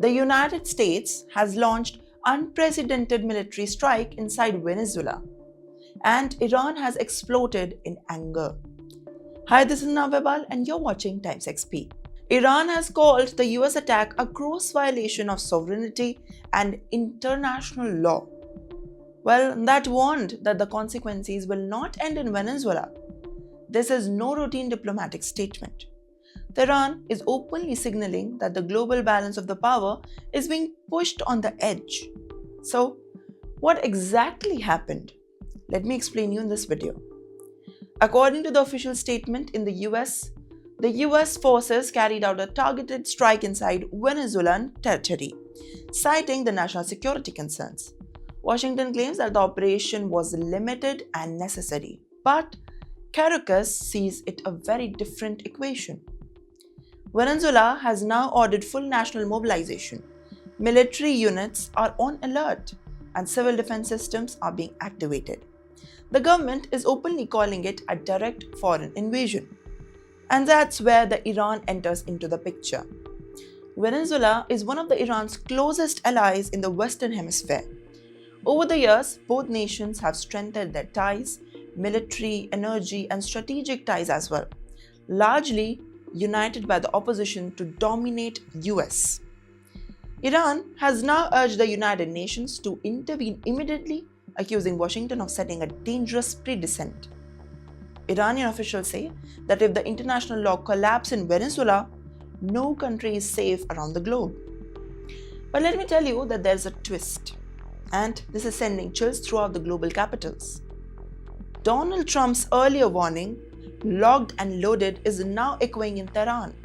The United States has launched unprecedented military strike inside Venezuela, and Iran has exploded in anger. Hi, this is Navebal and you're watching TimesXP. Iran has called the US attack a gross violation of sovereignty and international law. Well, that warned that the consequences will not end in Venezuela. This is no routine diplomatic statement. Tehran is openly signaling that the global balance of the power is being pushed on the edge. So, what exactly happened? Let me explain you in this video. According to the official statement in the US forces carried out a targeted strike inside Venezuelan territory, citing the national security concerns. Washington claims that the operation was limited and necessary, but Caracas sees it a very different equation. Venezuela has now ordered full national mobilization. Military units are on alert and civil defense systems are being activated. The government is openly calling it a direct foreign invasion. And that's where the Iran enters into the picture. Venezuela is one of the Iran's closest allies in the Western Hemisphere. Over the years, both nations have strengthened their ties, military, energy, and strategic ties as well, largely united by the opposition to dominate US. Iran has now urged the United Nations to intervene immediately, accusing Washington of setting a dangerous precedent. Iranian officials say that if the international law collapses in Venezuela, no country is safe around the globe. But let me tell you that there's a twist, and this is sending chills throughout the global capitals. Donald Trump's earlier warning, locked and loaded, is now echoing in Tehran.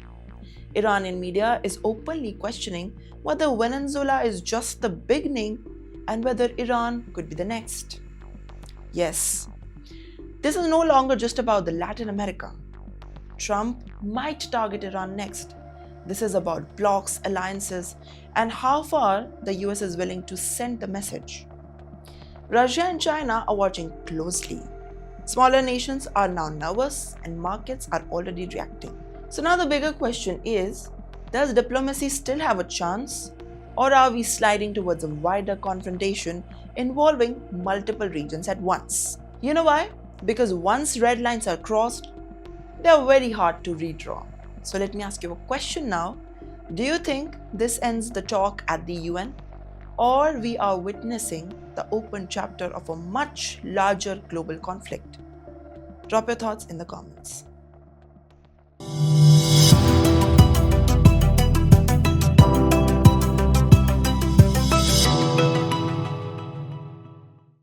Iranian media is openly questioning whether Venezuela is just the beginning and whether Iran could be the next. Yes, this is no longer just about the Latin America. Trump might target Iran next. This is about blocs, alliances, and how far the US is willing to send the message. Russia and China are watching closely. Smaller nations are now nervous and markets are already reacting. So now the bigger question is, does diplomacy still have a chance? Or are we sliding towards a wider confrontation involving multiple regions at once? You know why? Because once red lines are crossed, they are very hard to redraw. So let me ask you a question now. Do you think this ends the talk at the UN? Or we are witnessing the open chapter of a much larger global conflict? Drop your thoughts in the comments.